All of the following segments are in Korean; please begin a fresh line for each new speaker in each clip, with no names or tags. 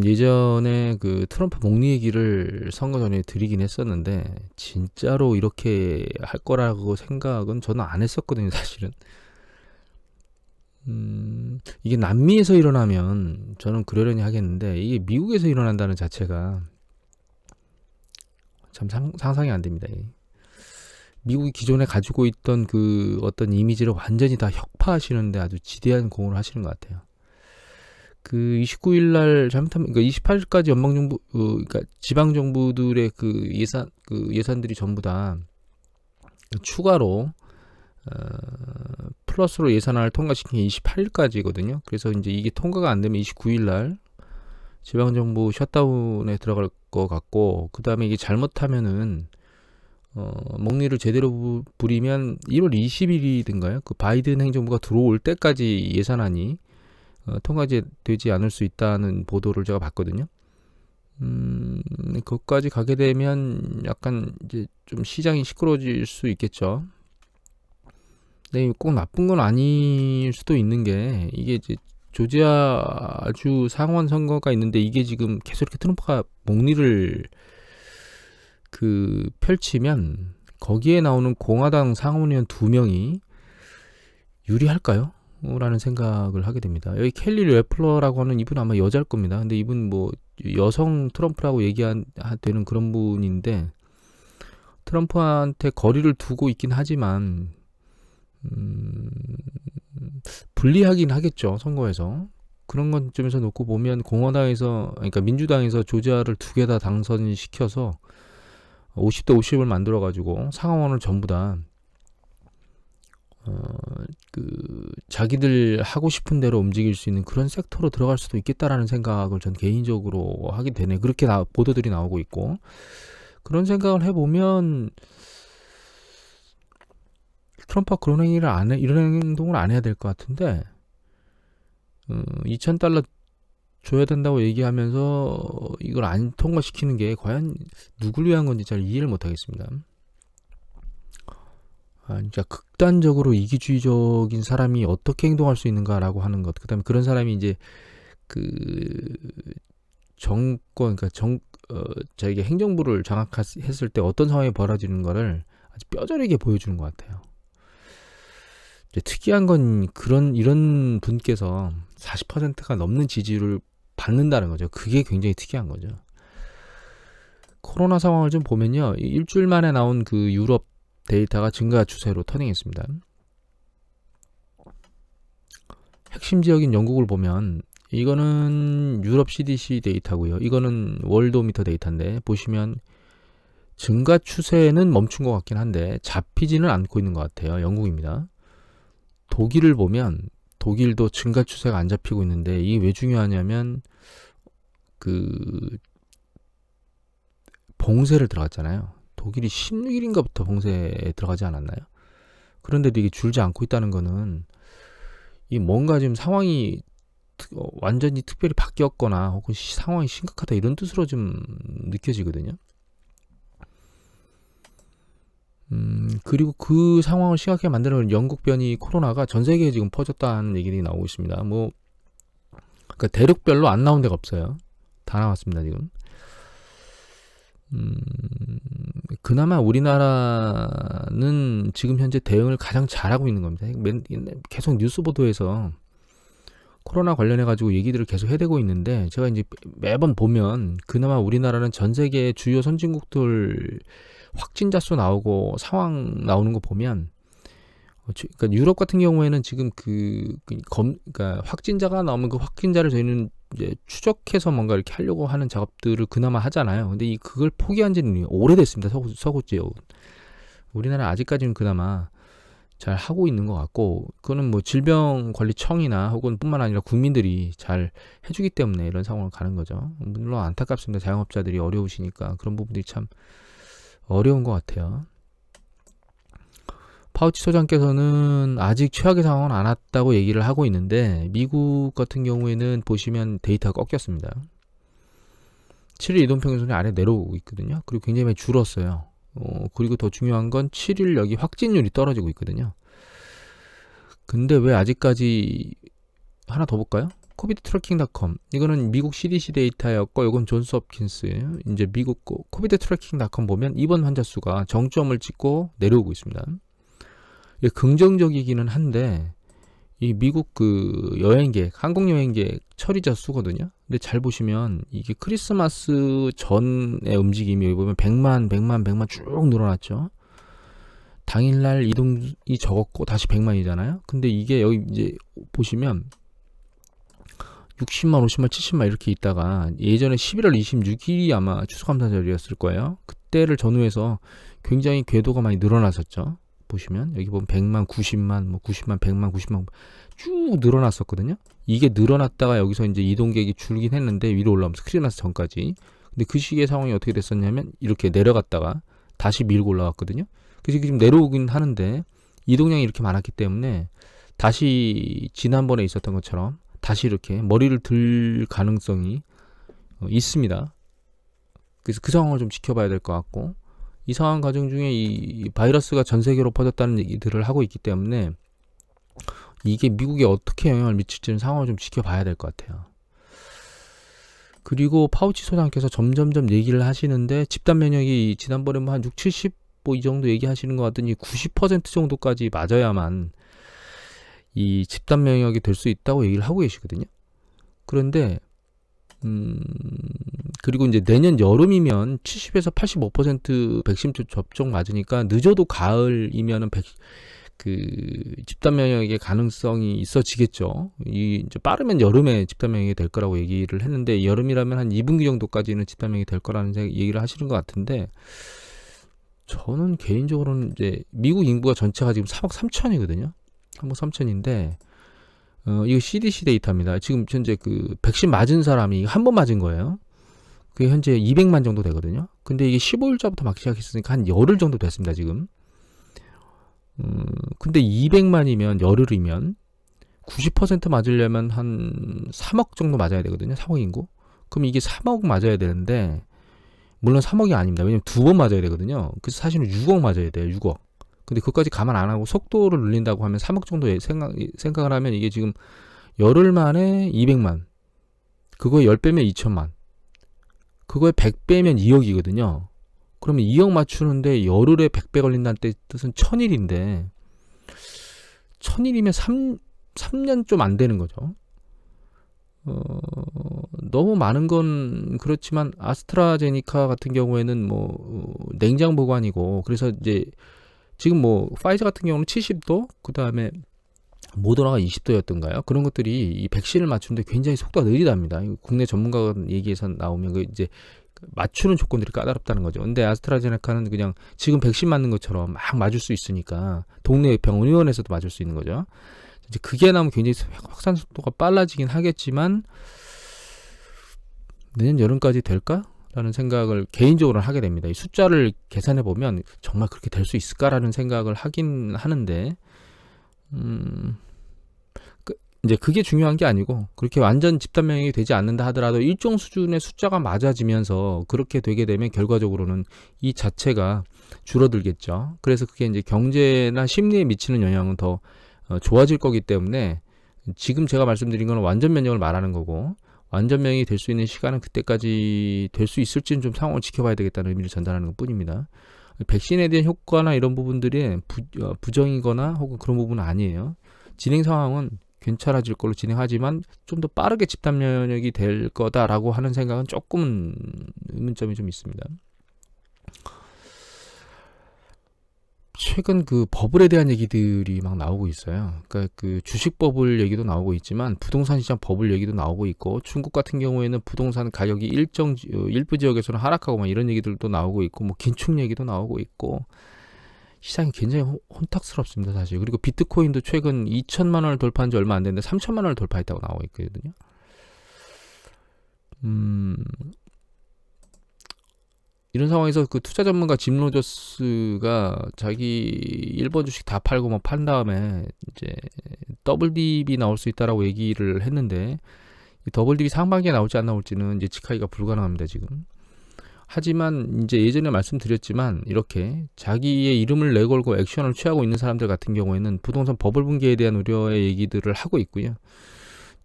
예전에 그 트럼프 목리 얘기를 선거 전에 드리긴 했었는데 진짜로 이렇게 할 거라고 생각은 저는 안 했었거든요, 사실은. 이게 남미에서 일어나면 저는 그러려니 하겠는데 이게 미국에서 일어난다는 자체가 참 상상이 안 됩니다. 미국이 기존에 가지고 있던 그 어떤 이미지를 완전히 다 혁파하시는데 아주 지대한 공을 하시는 것 같아요. 그 29일 날 잘못하면 그러니까 28일까지 연방 정부 그러니까 지방 정부들의 그 예산들이 전부 다 추가로 플러스로 예산안을 통과시킨 게 28일까지거든요. 그래서 이제 이게 통과가 안 되면 29일 날 지방 정부 셧다운에 들어갈 것 같고, 그다음에 이게 잘못하면은 먹니를 제대로 부리면 1월 20일이든가요? 그 바이든 행정부가 들어올 때까지 예산안이 통과되지 않을 수 있다는 보도를 제가 봤거든요. 그것까지 가게 되면 약간 이제 좀 시장이 시끄러워질 수 있겠죠. 근데 꼭 나쁜 건 아닐 수도 있는 게 이게 이제 조지아주 상원 선거가 있는데 이게 지금 계속 이렇게 트럼프가 목리를 그 펼치면 거기에 나오는 공화당 상원의원 2명이 유리할까요? 라는 생각을 하게 됩니다. 여기 켈리 레플러라고 하는 이분 아마 여자일 겁니다. 근데 이분 뭐 여성 트럼프라고 되는 그런 분인데 트럼프한테 거리를 두고 있긴 하지만 불리하긴 하겠죠, 선거에서. 그런 관점에서 놓고 보면 공화당에서 그러니까 민주당에서 조지아를 2개 다 당선시켜서 50대 50을 만들어 가지고 상원을 전부 다 자기들 하고 싶은 대로 움직일 수 있는 그런 섹터로 들어갈 수도 있겠다라는 생각을 전 개인적으로 하게 되네. 그렇게 보도들이 나오고 있고 그런 생각을 해보면 트럼프가 그런 행위를 이런 행동을 안 해야 될 것 같은데 2,000달러 줘야 된다고 얘기하면서 이걸 안 통과시키는 게 과연 누굴 위한 건지 잘 이해를 못 하겠습니다. 진짜 극단적으로 이기주의적인 사람이 어떻게 행동할 수 있는가라고 하는 것. 그다음에 그런 사람이 이제 그 정권, 그러니까 자기가 행정부를 장악했을 때 어떤 상황이 벌어지는 거를 아주 뼈저리게 보여주는 것 같아요. 이제 특이한 건 이런 분께서 40%가 넘는 지지율을 받는다는 거죠. 그게 굉장히 특이한 거죠. 코로나 상황을 좀 보면요, 일주일 만에 나온 그 유럽 데이터가 증가 추세로 터닝했습니다. 핵심 지역인 영국을 보면 이거는 유럽 CDC 데이터고요. 이거는 월도미터 데이터인데 보시면 증가 추세는 멈춘 것 같긴 한데 잡히지는 않고 있는 것 같아요. 영국입니다. 독일을 보면 독일도 증가 추세가 안 잡히고 있는데 이게 왜 중요하냐면 그 봉쇄를 들어갔잖아요. 독일이 16일인가부터 봉쇄에 들어가지 않았나요? 그런데도 이게 줄지 않고 있다는 거는 이 뭔가 지금 상황이 완전히 특별히 바뀌었거나 혹은 상황이 심각하다 이런 뜻으로 좀 느껴지거든요. 그리고 그 상황을 심각하게 만드는 영국 변이 코로나가 전 세계에 지금 퍼졌다는 얘기들이 나오고 있습니다. 뭐 그러니까 대륙별로 안 나온 데가 없어요. 다 나왔습니다 지금. 그나마 우리나라는 지금 현재 대응을 가장 잘하고 있는 겁니다. 계속 뉴스 보도에서 코로나 관련해 가지고 얘기들을 계속 해대고 있는데 제가 이제 매번 보면 그나마 우리나라는 전 세계 주요 선진국들 확진자 수 나오고 상황 나오는 거 보면 그러니까 유럽 같은 경우에는 지금 그러니까 확진자가 나오면 그 확진자를 저희는 이제 추적해서 뭔가 이렇게 하려고 하는 작업들을 그나마 하잖아요. 근데 그걸 포기한 지는 오래됐습니다. 서구 지역은. 우리나라는 아직까지는 그나마 잘 하고 있는 것 같고, 그거는 뭐 질병관리청이나 혹은 뿐만 아니라 국민들이 잘 해주기 때문에 이런 상황을 가는 거죠. 물론 안타깝습니다. 자영업자들이 어려우시니까 그런 부분들이 참 어려운 것 같아요. 파우치 소장께서는 아직 최악의 상황은 안 왔다고 얘기를 하고 있는데 미국 같은 경우에는 보시면 데이터가 꺾였습니다. 7일 이동평균선이 아래 내려오고 있거든요. 그리고 굉장히 많이 줄었어요. 그리고 더 중요한 건 7일 여기 확진율이 떨어지고 있거든요. 근데 왜 아직까지 하나 더 볼까요? 코비드 트래킹닷컴 이거는 미국 CDC 데이터였고 이건 존스 홉킨스 이제 미국 코비드 트래킹닷컴 보면 입원 환자 수가 정점을 찍고 내려오고 있습니다. 이게 긍정적이기는 한데 이 미국 그 여행객 항공 여행객 처리자 수거든요. 근데 잘 보시면 이게 크리스마스 전의 움직임이 여기 보면 100만 쭉 늘어났죠. 당일날 이동이 적었고 다시 100만이잖아요. 근데 이게 여기 이제 보시면 60만, 50만, 70만 이렇게 있다가 예전에 11월 26일이 아마 추수감사절이었을 거예요. 그때를 전후해서 굉장히 궤도가 많이 늘어났었죠. 보시면 여기 보면 100만, 90만, 뭐 90만, 100만, 90만 쭉 늘어났었거든요. 이게 늘어났다가 여기서 이제 이동객이 줄긴 했는데 위로 올라오면서 크리스마스 전까지. 근데 그 시기의 상황이 어떻게 됐었냐면 이렇게 내려갔다가 다시 밀고 올라왔거든요. 그래서 지금 내려오긴 하는데 이동량이 이렇게 많았기 때문에 다시 지난번에 있었던 것처럼 다시 이렇게 머리를 들 가능성이 있습니다. 그래서 그 상황을 좀 지켜봐야 될 것 같고 이 상황 과정 중에 이 바이러스가 전 세계로 퍼졌다는 얘기들을 하고 있기 때문에 이게 미국에 어떻게 영향을 미칠지는 상황을 좀 지켜봐야 될 것 같아요. 그리고 파우치 소장께서 점점점 얘기를 하시는데 집단 면역이 지난번에 뭐 한 6, 70 뭐 이 정도 얘기하시는 것 같더니 90% 정도까지 맞아야만 이 집단 면역이 될 수 있다고 얘기를 하고 계시거든요. 그런데 그리고 이제 내년 여름이면 70에서 85% 백신 접종 맞으니까 늦어도 가을이면은 그 집단 면역의 가능성이 있어지겠죠. 이제 빠르면 여름에 집단 면역이 될 거라고 얘기를 했는데 여름이라면 한 2분기 정도까지는 집단 면역이 될 거라는 얘기를 하시는 것 같은데 저는 개인적으로는 이제 미국 인구가 전체가 지금 3억 3천이거든요. 3억 3천인데 이거 CDC 데이터입니다. 지금 현재 그 백신 맞은 사람이 한 번 맞은 거예요. 그게 현재 200만 정도 되거든요. 근데 이게 15일자부터 막 시작했으니까 한 열흘 정도 됐습니다, 지금. 근데 200만이면 열흘이면 90% 맞으려면 한 3억 정도 맞아야 되거든요. 3억 인구. 그럼 이게 3억 맞아야 되는데 물론 3억이 아닙니다. 왜냐면 2번 맞아야 되거든요. 그래서 사실은 6억 맞아야 돼요. 6억. 근데 그것까지 감안 안 하고 속도를 늘린다고 하면 3억 정도에 생각을 하면 이게 지금 열흘 만에 200만. 그거에 10배면 2천만. 그거에 100배면 2억이거든요. 그러면 2억 맞추는데 열흘에 100배 걸린다는 뜻은 1000일인데 1000일이면 3년 좀 안 되는 거죠. 너무 많은 건 그렇지만 아스트라제니카 같은 경우에는 뭐 냉장 보관이고 그래서 이제 지금 뭐 파이저 같은 경우는 70도 그다음에 모더나가 20도였던가요? 그런 것들이 이 백신을 맞추는데 굉장히 속도가 느리답니다. 국내 전문가 얘기에서 나오면 그 이제 맞추는 조건들이 까다롭다는 거죠. 근데 아스트라제네카는 그냥 지금 백신 맞는 것처럼 막 맞을 수 있으니까 동네 병원에서도 맞을 수 있는 거죠. 이제 그게 나오면 굉장히 확산 속도가 빨라지긴 하겠지만 내년 여름까지 될까? 라는 생각을 개인적으로 하게 됩니다. 이 숫자를 계산해 보면 정말 그렇게 될 수 있을까라는 생각을 하긴 하는데 이제 그게 중요한 게 아니고 그렇게 완전 집단 면역이 되지 않는다 하더라도 일정 수준의 숫자가 맞아지면서 그렇게 되게 되면 결과적으로는 이 자체가 줄어들겠죠. 그래서 그게 이제 경제나 심리에 미치는 영향은 더 좋아질 거기 때문에 지금 제가 말씀드린 건 완전 면역을 말하는 거고 완전 면역이 될 수 있는 시간은 그때까지 될 수 있을지는 좀 상황을 지켜봐야 되겠다는 의미를 전달하는 것 뿐입니다. 백신에 대한 효과나 이런 부분들이 부정이거나 혹은 그런 부분은 아니에요. 진행 상황은 괜찮아질 걸로 진행하지만 좀 더 빠르게 집단 면역이 될 거다라고 하는 생각은 조금은 의문점이 좀 있습니다. 최근 그 버블에 대한 얘기들이 막 나오고 있어요. 그러니까 그 주식 버블 얘기도 나오고 있지만 부동산 시장 버블 얘기도 나오고 있고 중국 같은 경우에는 부동산 가격이 일부 지역에서는 하락하고 막 이런 얘기들도 나오고 있고 뭐 긴축 얘기도 나오고 있고 시장이 굉장히 혼탁스럽습니다, 사실. 그리고 비트코인도 최근 2천만 원을 돌파한 지 얼마 안 됐는데 3천만 원을 돌파했다고 나오고 있거든요. 이런 상황에서 그 투자 전문가 짐 로저스가 자기 일본 주식 다 팔고 뭐 판 다음에 이제 더블 딥이 나올 수 있다라고 얘기를 했는데 이 더블 딥이 상반기에 나올지 안 나올지는 예측하기가 불가능합니다, 지금. 하지만 이제 예전에 말씀드렸지만 이렇게 자기의 이름을 내걸고 액션을 취하고 있는 사람들 같은 경우에는 부동산 버블 붕괴에 대한 우려의 얘기들을 하고 있고요.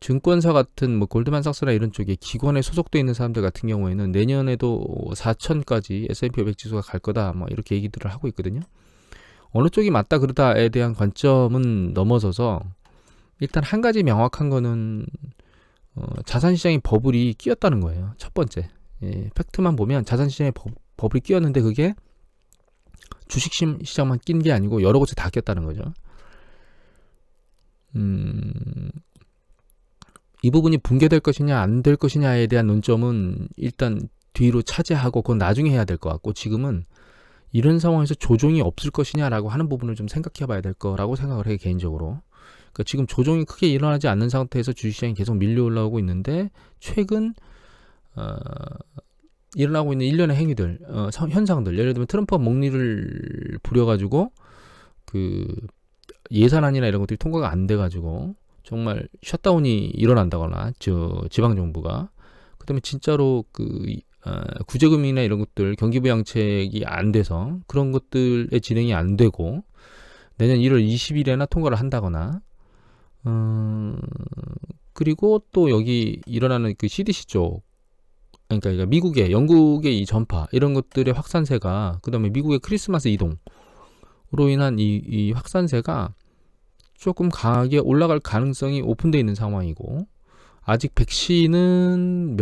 증권사 같은 뭐 골드만삭스나 이런 쪽에 기관에 소속돼 있는 사람들 같은 경우에는 내년에도 4천까지 S&P 500 지수가 갈 거다 뭐 이렇게 얘기들을 하고 있거든요. 어느 쪽이 맞다 그러다에 대한 관점은 넘어서서 일단 한 가지 명확한 거는 자산시장의 버블이 끼었다는 거예요. 첫 번째, 팩트만 보면 자산시장의 버블이 끼었는데 그게 주식시장만 낀 게 아니고 여러 곳에 다 꼈다는 거죠. 이 부분이 붕괴될 것이냐 안 될 것이냐에 대한 논점은 일단 뒤로 차지하고 그건 나중에 해야 될 것 같고, 지금은 이런 상황에서 조정이 없을 것이냐라고 하는 부분을 좀 생각해 봐야 될 거라고 생각을 해요, 개인적으로. 그러니까 지금 조정이 크게 일어나지 않는 상태에서 주식시장이 계속 밀려 올라오고 있는데, 최근 일어나고 있는 일련의 행위들, 현상들, 예를 들면 트럼프가 목리를 부려가지고 그 예산안이나 이런 것들이 통과가 안 돼가지고 정말 셧다운이 일어난다거나 지방정부가, 그다음에 진짜로 구제금이나 이런 것들 경기부양책이 안 돼서 그런 것들의 진행이 안 되고 내년 1월 20일에나 통과를 한다거나, 그리고 또 여기 일어나는 그 CDC 쪽, 그러니까 미국의, 영국의 이 전파 이런 것들의 확산세가, 그다음에 미국의 크리스마스 이동으로 인한 이 확산세가 조금 강하게 올라갈 가능성이 오픈되어 있는 상황이고, 아직 백신은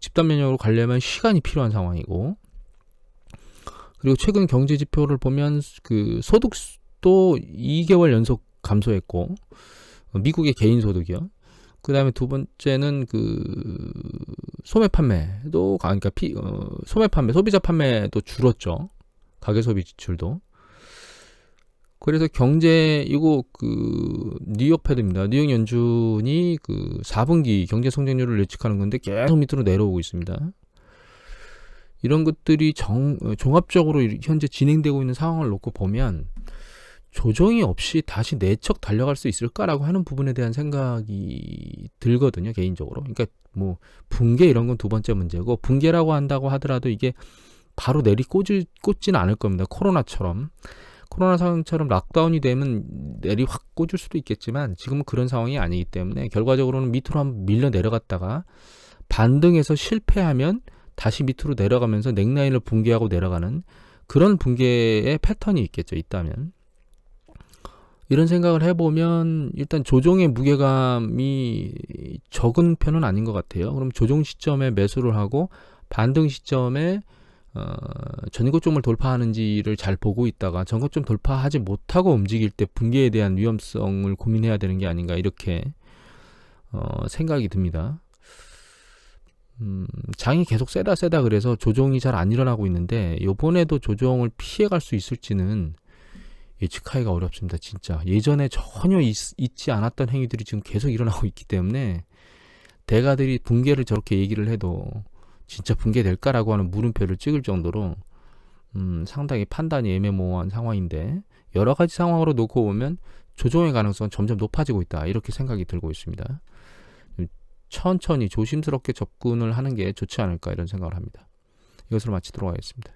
집단 면역으로 가려면 시간이 필요한 상황이고, 그리고 최근 경제 지표를 보면 그 소득도 2개월 연속 감소했고, 미국의 개인 소득이요. 그 다음에 두 번째는 그 소매 판매도, 그러니까 소매 판매, 소비자 판매도 줄었죠. 가계 소비 지출도. 그래서 이거 뉴욕 패드입니다. 뉴욕 연준이 그 4분기 경제 성장률을 예측하는 건데 계속 밑으로 내려오고 있습니다. 이런 것들이 종합적으로 현재 진행되고 있는 상황을 놓고 보면 조정이 없이 다시 내척 달려갈 수 있을까라고 하는 부분에 대한 생각이 들거든요, 개인적으로. 그러니까 뭐 붕괴 이런 건 두 번째 문제고, 붕괴라고 한다고 하더라도 이게 바로 꽂지는 않을 겁니다. 코로나 상황처럼 락다운이 되면 내리 확 꽂을 수도 있겠지만 지금은 그런 상황이 아니기 때문에 결과적으로는 밑으로 한번 밀려 내려갔다가 반등해서 실패하면 다시 밑으로 내려가면서 넥라인을 붕괴하고 내려가는 그런 붕괴의 패턴이 있겠죠, 있다면. 이런 생각을 해보면 일단 조정의 무게감이 적은 편은 아닌 것 같아요. 그럼 조정 시점에 매수를 하고 반등 시점에 전고점을 돌파하는지를 잘 보고 있다가 전고점 돌파하지 못하고 움직일 때 붕괴에 대한 위험성을 고민해야 되는 게 아닌가, 이렇게 생각이 듭니다. 장이 계속 세다 그래서 조정이 잘 안 일어나고 있는데 이번에도 조정을 피해갈 수 있을지는 예측하기가 어렵습니다. 진짜 예전에 전혀 있지 않았던 행위들이 지금 계속 일어나고 있기 때문에 대가들이 붕괴를 저렇게 얘기를 해도 진짜 붕괴될까라고 하는 물음표를 찍을 정도로 상당히 판단이 애매모호한 상황인데, 여러 가지 상황으로 놓고 보면 조정의 가능성은 점점 높아지고 있다, 이렇게 생각이 들고 있습니다. 천천히 조심스럽게 접근을 하는 게 좋지 않을까, 이런 생각을 합니다. 이것으로 마치도록 하겠습니다.